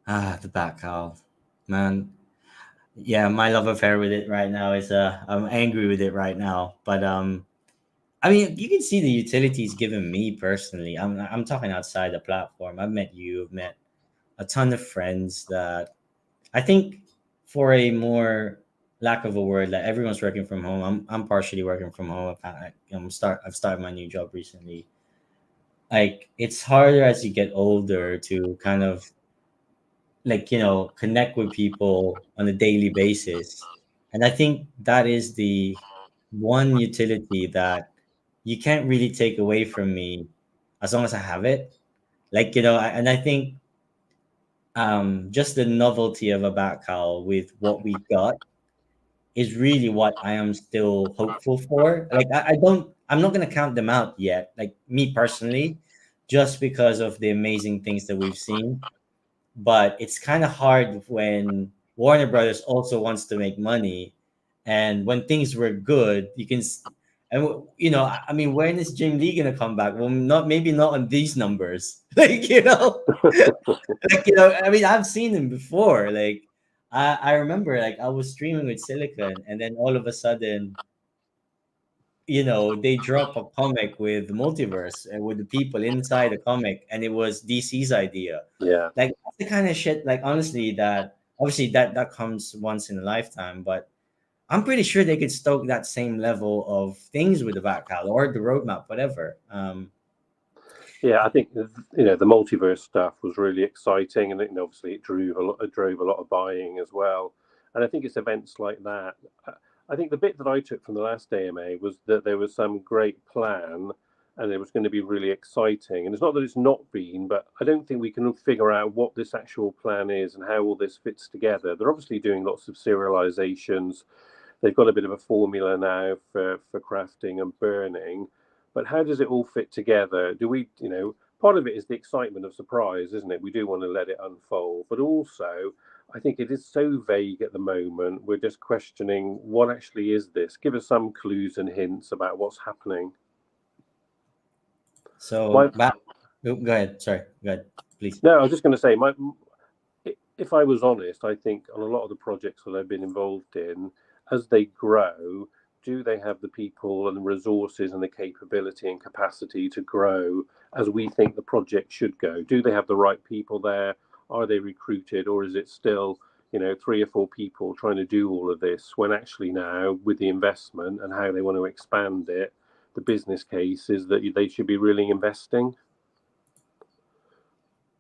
backhoe, man. Yeah, my love affair with it right now is I'm angry with it right now. But I mean, you can see the utilities given me personally. I'm talking outside the platform. I've met you. I've met a ton of friends that I think, for a more lack of a word, like, everyone's working from home. I'm partially working from home. I've started my new job recently. Like, it's harder as you get older to kind of, like, connect with people on a daily basis, and I think that is the one utility that you can't really take away from me as long as I have it. Like, and I think just the novelty of a back cowl with what we got is really what I am still hopeful for. Like, I'm not gonna count them out yet, like, me personally, just because of the amazing things that we've seen. But it's kind of hard when Warner Brothers also wants to make money, and when things were good, and I mean, when is Jim Lee gonna come back? Well, not maybe not on these numbers, like, like, I mean, I've seen him before. Like, I remember, like, I was streaming with Silicon, and then all of a sudden, they drop a comic with the multiverse and with the people inside the comic, and it was DC's idea. Yeah, Like, that's the kind of shit, like, honestly, that obviously that comes once in a lifetime, but I'm pretty sure they could stoke that same level of things with the Batcal or the roadmap, whatever. Yeah, I think the multiverse stuff was really exciting, and obviously it drove a lot of buying as well. And I think it's events like that. I think the bit that I took from the last AMA was that there was some great plan, and it was going to be really exciting. And it's not that it's not been, but I don't think we can figure out what this actual plan is and how all this fits together. They're obviously doing lots of serializations. They've got a bit of a formula now for crafting and burning, but how does it all fit together? Do we, part of it is the excitement of surprise, isn't it? We do want to let it unfold, but also I think it is so vague at the moment. We're just questioning what actually is this. Give us some clues and hints about what's happening. So, go ahead. Sorry, go ahead, please. No, I was just going to say, if I was honest, I think on a lot of the projects that I've been involved in, as they grow, do they have the people and the resources and the capability and capacity to grow as we think the project should go? Do they have the right people there? Are they recruited, or is it still, 3 or 4 people trying to do all of this, when actually now, with the investment and how they want to expand it, the business case is that they should be really investing?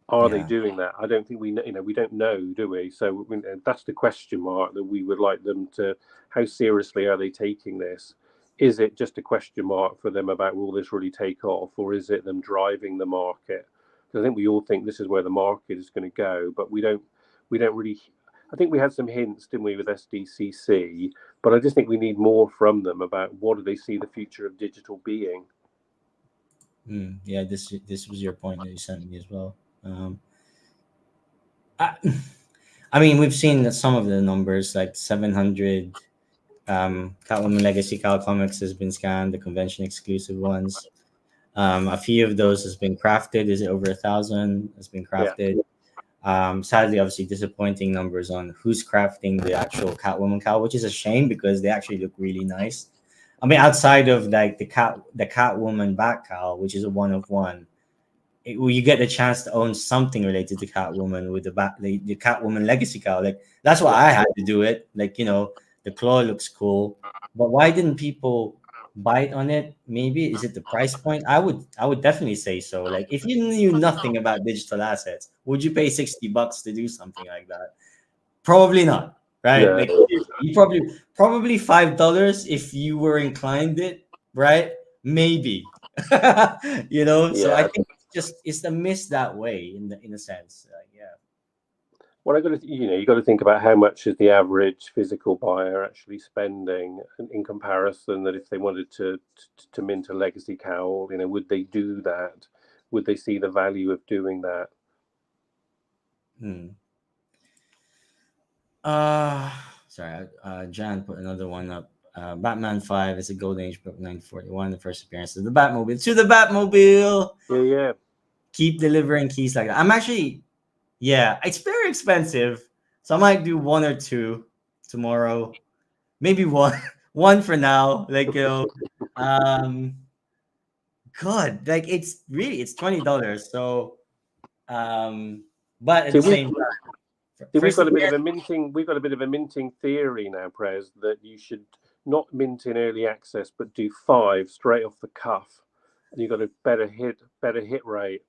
Are they doing that? I don't think we don't know, do we? So that's the question mark that we would like them to. How seriously are they taking this? Is it just a question mark for them about will this really take off, or is it them driving the market? Because I think we all think this is where the market is going to go, but we don't really. I think we had some hints, didn't we, with SDCC? But I just think we need more from them about what do they see the future of digital being. Yeah, this was your point that you sent me as well. I mean, we've seen that some of the numbers, like 700 Catwoman Legacy Cal comics has been scanned, the convention exclusive ones. A few of those has been crafted. Is it over 1,000 has been crafted? Yeah. Sadly, obviously, disappointing numbers on who's crafting the actual Catwoman Cal, which is a shame because they actually look really nice. I mean, outside of like the Catwoman Bat Cal, which is a 1 of 1. You get the chance to own something related to Catwoman with the Catwoman Legacy Cal. Like that's why I had to do it. Like the claw looks cool, but why didn't people bite on it? Maybe is it the price point? I would definitely say so. Like if you knew nothing about digital assets, would you pay $60 to do something like that? Probably not, right? No. Like you probably $5 if you were inclined it, right? Maybe. So I think it's a miss that way in a sense. Well, you got to think about how much is the average physical buyer actually spending in comparison. That if they wanted to mint a legacy cowl, would they do that? Would they see the value of doing that? Sorry, Jan put another one up. Batman 5 is a Golden Age book 941, the first appearance of the Batmobile. To the Batmobile! Yeah. Keep delivering keys like that. I'm actually, it's very expensive. So I might do 1 or 2 tomorrow. Maybe 1. 1 for now. Like, God, like it's $20. So, but at the same time, we've got a bit of a minting theory now, Prez, that you should not mint in early access, but do 5 straight off the cuff, and you've got a better hit rate.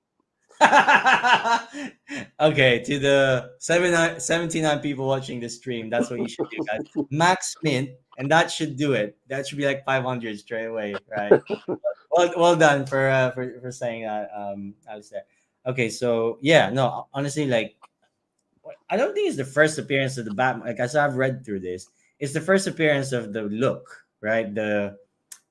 Okay, to the 79 people watching the stream, that's what you should do, guys. Max mint, and that should do it. That should be like 500 straight away, right? well done for saying that, Alistair. Okay, so no, honestly, like I don't think it's the first appearance of the Batman. Like as I've read through this, it's the first appearance of the look, right? The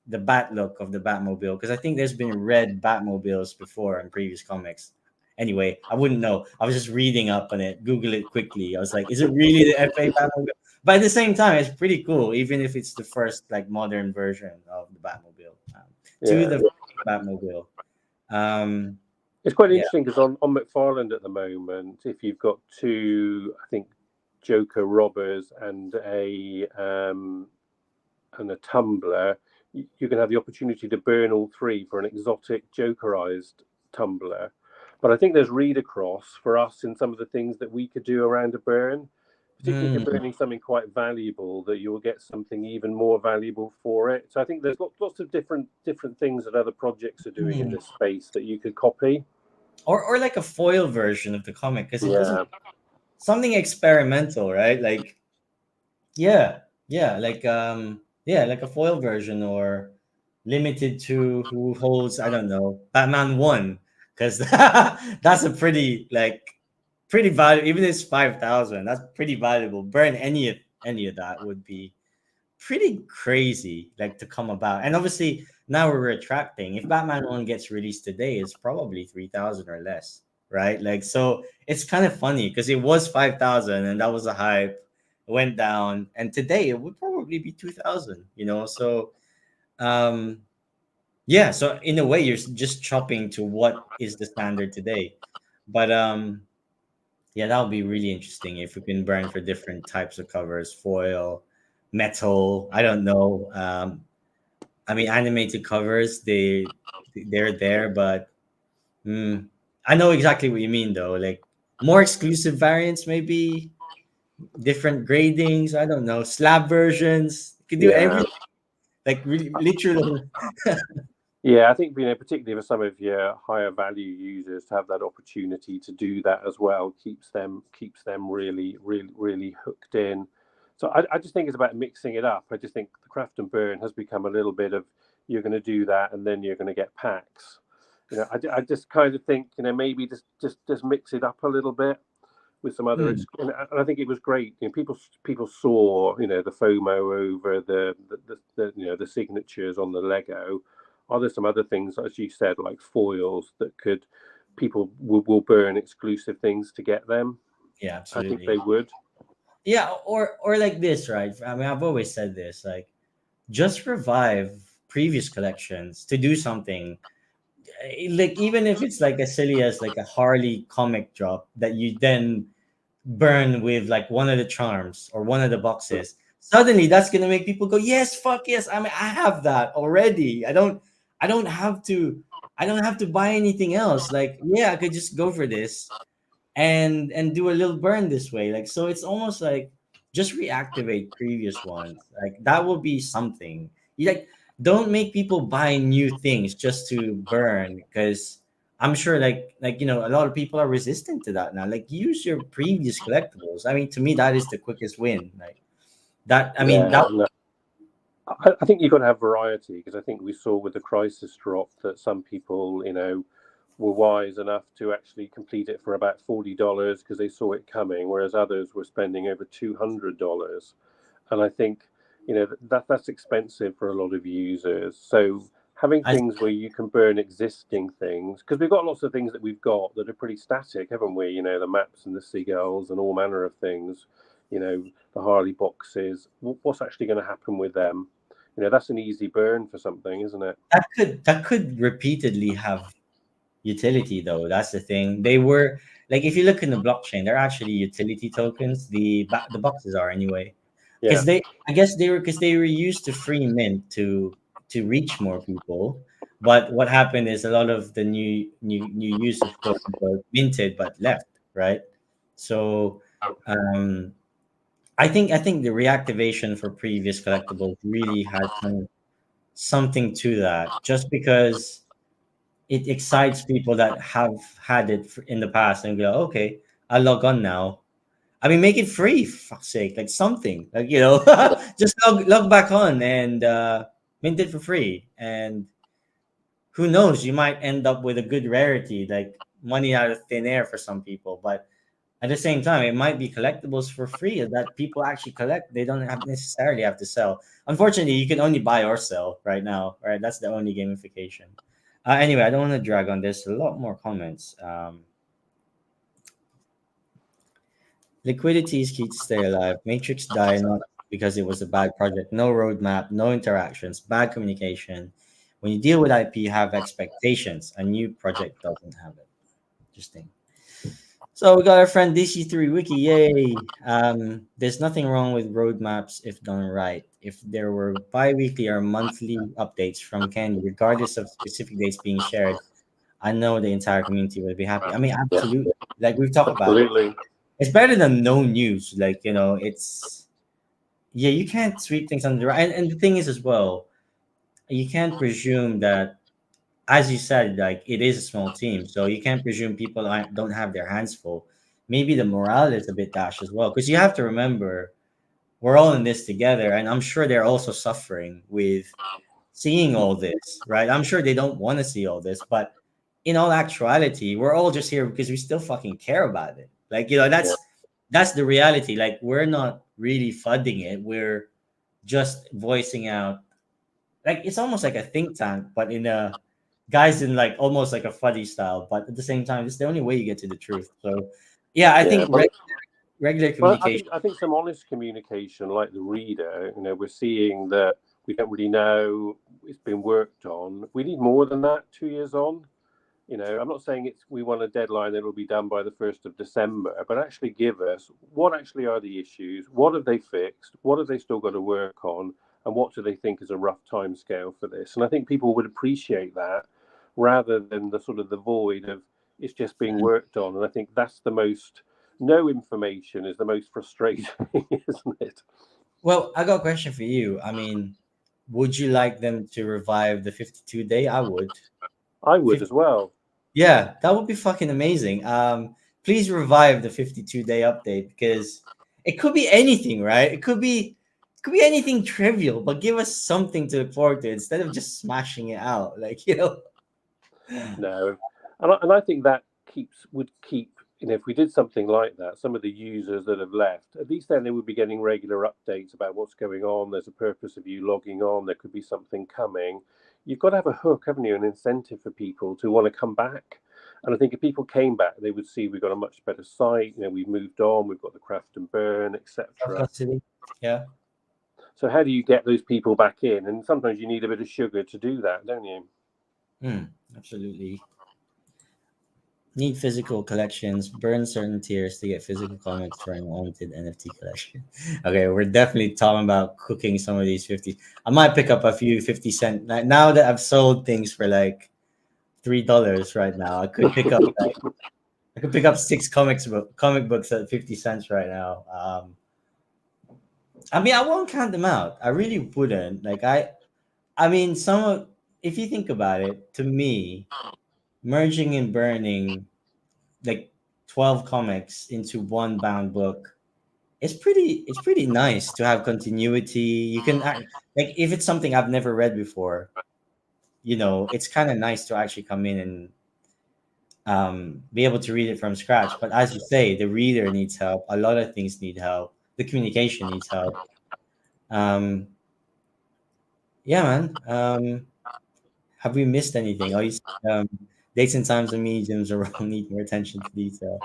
bat look of the Batmobile, because I think there's been red Batmobiles before in previous comics. Anyway, I wouldn't know. I was just reading up on it, Google it quickly. I was like, is it really the FA Batmobile? But at the same time, it's pretty cool, even if it's the first like modern version of the Batmobile. To the Batmobile. It's quite interesting because on McFarland at the moment, if you've got 2, I think, Joker robbers and a tumbler, you can have the opportunity to burn all 3 for an exotic Jokerized tumbler. But I think there's read across for us in some of the things that we could do around a burn, particularly if Mm, you're burning something quite valuable, that you'll get something even more valuable for it. So I think there's lots of different things that other projects are doing in mm. this space that you could copy. Or like a foil version of the comic, because it doesn't Yeah, something experimental, right? Like yeah, yeah, like a foil version, or limited to who holds, I don't know, Batman 1, cuz that's a pretty valuable. Even if it's 5,000, that's pretty valuable. Burn any of that would be pretty crazy, like, to come about. And obviously now we're retracting. If Batman 1 gets released today, it's probably 3,000 or less, right? Like, so it's kind of funny because it was 5,000 and that was a hype, went down, and today it would probably be 2,000, so um yeah, so in a way you're just chopping to what is the standard today. But yeah, that would be really interesting if we can burn for different types of covers, foil, metal. I don't know. I mean, animated covers, they're there, but mm, I know exactly what you mean though. Like more exclusive variants, maybe different gradings. I don't know, slab versions. You can do yeah. everything. Like really, literally. Yeah, I think particularly for some of your higher value users, to have that opportunity to do that as well keeps them really hooked in. So I just think it's about mixing it up. I just think the craft and burn has become a little bit of, you're going to do that and then you're going to get packs. I just kind of think, maybe just mix it up a little bit with some other, Hmm, and I think it was great. People saw the FOMO over the signatures on the Lego. Are there some other things, as you said, like foils that could people will burn exclusive things to get them? yeah, I think absolutely. they would. Yeah, or like this, right? I mean, I've always said this, like just revive previous collections to do something. Like even if it's like as silly as like a Harley comic drop that you then burn with like one of the charms or one of the boxes, suddenly that's gonna make people go, yes, fuck yes. I mean, I have that already. I don't have to buy anything else. Like, yeah, I could just go for this and do a little burn this way. Like, so it's almost like just reactivate previous ones. Like that will be something. You like don't make people buy new things just to burn, because I'm sure a lot of people are resistant to that now. Like, use your previous collectibles. I mean, to me that is the quickest win. Like that, I mean, that. Yeah, no, I think you've got to have variety, because I think we saw with the crisis drop that some people, were wise enough to actually complete it for about $40 because they saw it coming, whereas others were spending over $200. And I think that's expensive for a lot of users. So having I things where you can burn existing things, because we've got lots of things that we've got that are pretty static, haven't we? The maps and the seagulls and all manner of things. The Harley boxes. What's actually going to happen with them? That's an easy burn for something, isn't it? that could repeatedly have utility, though. That's the thing. They were like, if you look in the blockchain, they're actually utility tokens. The boxes are anyway, Yeah, I guess they were used to free mint to reach more people. But what happened is a lot of the new users, quote unquote, minted but left, right? So um I think the reactivation for previous collectibles really has something to that, just because it excites people that have had it in the past and go, okay, I'll log on now. I mean, make it free, for fuck's sake, like something, like, just log back on and mint it for free. And who knows, you might end up with a good rarity, like money out of thin air for some people. But at the same time, it might be collectibles for free that people actually collect. They don't necessarily have to sell. Unfortunately, you can only buy or sell right now, right? That's the only gamification. Anyway, I don't want to drag on this. A lot more comments. Liquidity is key to stay alive. Matrix died not because it was a bad project. No roadmap, no interactions, bad communication. When you deal with IP, you have expectations. A new project doesn't have it. Interesting. So we got our friend DC3 Wiki. Yay! There's nothing wrong with roadmaps if done right. If there were bi-weekly or monthly updates from Candy, regardless of specific dates being shared, I know the entire community would be happy. I mean, yeah, absolutely. Like we've talked about, absolutely. it's better than no news. Like, it's, yeah, you can't sweep things under, and the thing is as well, you can't presume that, as you said, like, it is a small team, so you can't presume people don't have their hands full. Maybe the morale is a bit dashed as well, because you have to remember we're all in this together, and I'm sure they're also suffering with seeing all this, right? I'm sure they don't want to see all this, but in all actuality, we're all just here because we still fucking care about it. Like, Yeah, that's the reality. Like, we're not really fudding it. We're just voicing out, like, it's almost like a think tank, but in a guys in like almost like a fuddy style, but at the same time, it's the only way you get to the truth. So yeah, I yeah. think regular Well, communication. I think some honest communication, like the reader, we're seeing that we don't really know it's been worked on. We need more than that 2 years on. I'm not saying we want a deadline that will be done by the 1st of December, but actually give us what actually are the issues, what have they fixed, what have they still got to work on, and what do they think is a rough time scale for this. And I think people would appreciate that rather than the sort of the void of it's just being Mm. worked on. And I think that's the most, no information is the most frustrating, isn't it? Well, I got a question for you. I mean, would you like them to revive the 52 day? I would. I would as well. Yeah, that would be fucking amazing. Please revive the 52-day update, because it could be anything, right? It could be anything trivial, but give us something to look forward to instead of just smashing it out. Like, No, and I think that would keep. If we did something like that, some of the users that have left, at least then they would be getting regular updates about what's going on. There's a purpose of you logging on. There could be something coming. You've got to have a hook, haven't you? An incentive for people to want to come back. And I think if people came back, they would see we've got a much better site. We've moved on. We've got the craft and burn, etc. custody. Yeah. So how do you get those people back in? And sometimes you need a bit of sugar to do that, don't you? Absolutely. Need physical collections, burn certain tiers to get physical comics for an unlimited NFT collection. Okay, we're definitely talking about cooking some of these 50. I might pick up a few 50 cent. Now that I've sold things for like $3 right now, I could pick up six comic books at 50 cents right now. I mean, I won't count them out. I really wouldn't. Like, I mean, if you think about it, to me, merging and burning like 12 comics into one bound book, it's pretty nice to have continuity. You can like, if it's something I've never read before, it's kind of nice to actually come in and be able to read it from scratch. But as you say, the reader needs help. A lot of things need help. The communication needs help. um yeah, man. Have we missed anything? Oh, dates and times and mediums are all need more attention to detail.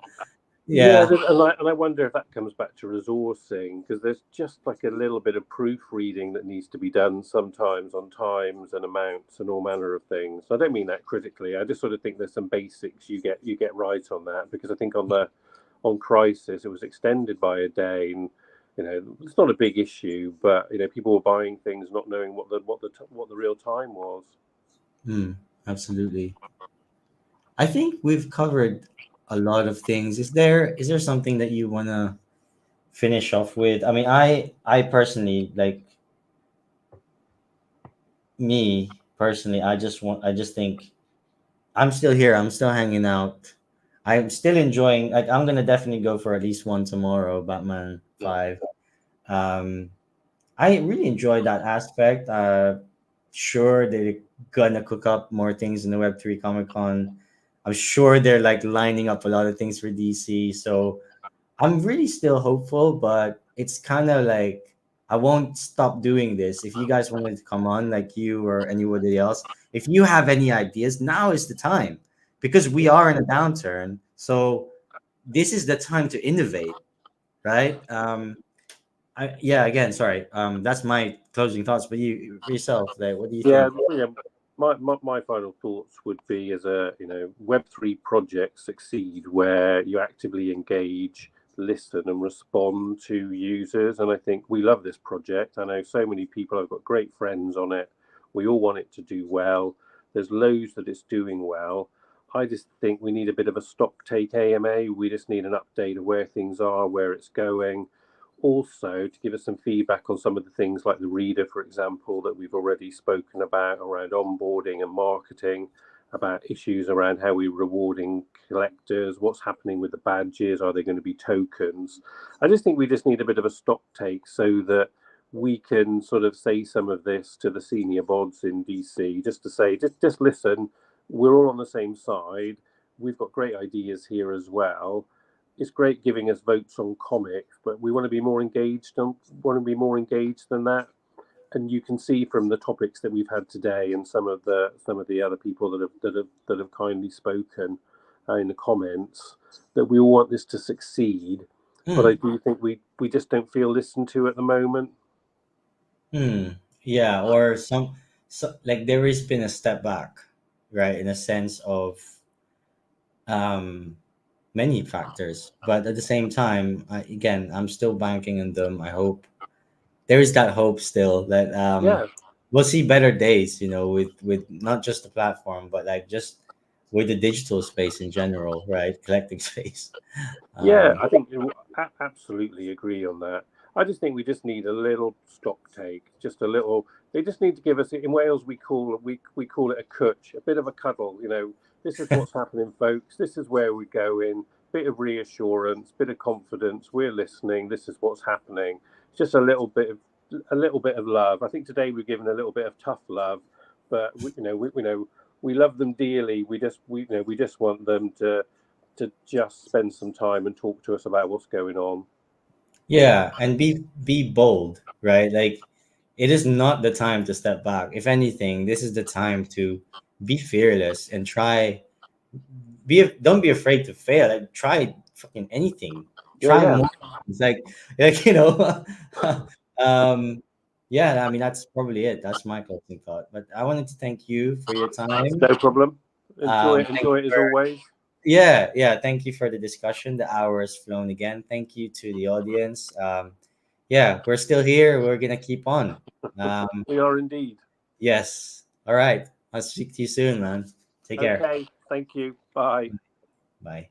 Yeah, Yeah. and I wonder if that comes back to resourcing because there's just like a little bit of proofreading that needs to be done sometimes on times and amounts and all manner of things. I don't mean that critically. I just sort of think there's some basics you get right on that because I think on Crisis it was extended by a day and it's not a big issue, but people were buying things not knowing what the real time was. Absolutely. I think we've covered a lot of things. Is there something that you want to finish off with? I mean, I personally, like, me personally, I just think I'm still here. I'm still hanging out. I'm still enjoying, like, I'm going to definitely go for at least one tomorrow, Batman 5. Um I really enjoyed that aspect. Sure, they're gonna cook up more things in the Web3 Comic Con. I'm sure they're like lining up a lot of things for DC. So I'm really still hopeful, but it's kind of like I won't stop doing this. If you guys wanted to come on, like you or anybody else, if you have any ideas, now is the time, because we are in a downturn. So this is the time to innovate, right? Yeah, again, sorry. That's my closing thoughts. But you for yourself, like, what do you Yeah, think? yeah. My final thoughts would be as a Web3 projects succeed where you actively engage, listen, and respond to users. And I think we love this project. I know so many people. I've got great friends on it. We all want it to do well. There's loads that it's doing well. I just think we need a bit of a stock take AMA. We just need an update of where things are, where it's going. Also, to give us some feedback on some of the things like the reader, for example, that we've already spoken about around onboarding and marketing, about issues around how we're rewarding collectors, what's happening with the badges, are they going to be tokens? I just think we just need a bit of a stock take so that we can sort of say some of this to the senior bods in DC, just to say, just listen, we're all on the same side. We've got great ideas here as well. It's great giving us votes on comics, but we want to be more engaged and want to be more engaged than that. And you can see from the topics that we've had today and some of the other people that have kindly spoken in the comments that we all want this to succeed. But I do think we just don't feel listened to at the moment. Yeah, or like there has been a step back, right, in a sense of um many factors, but at the same time, again, I'm still banking on them. I hope there is that hope still that Yeah, we'll see better days, with not just the platform, but like just with the digital space in general, right? Collecting space. yeah, um I think absolutely agree on that. I just think we just need a little stock take, just a little. They just need to give us in Wales. We call it a cwtch, a bit of a cuddle. This is what's happening, folks. This is where we're going. Bit of reassurance, bit of confidence. We're listening. This is what's happening. Just a little bit of love. I think today we've given a little bit of tough love, but we love them dearly. We just want them to just spend some time and talk to us about what's going on. yeah, and be bold, right? Like it is not the time to step back. If anything, this is the time to be fearless and try. Don't be afraid to fail. Like try fucking anything. Yeah, Try yeah. more. It's like um yeah, I mean that's probably it. That's my closing thought. But I wanted to thank you for your time. No problem. Enjoy it. Thank Enjoy you it as for always. yeah, thank you for the discussion. The hour has flown again. Thank you to the audience. Yeah, we're still here. We're gonna keep on. um We are indeed. yes, all right, I'll speak to you soon, man. Take care. Okay. Thank you. Bye. Bye.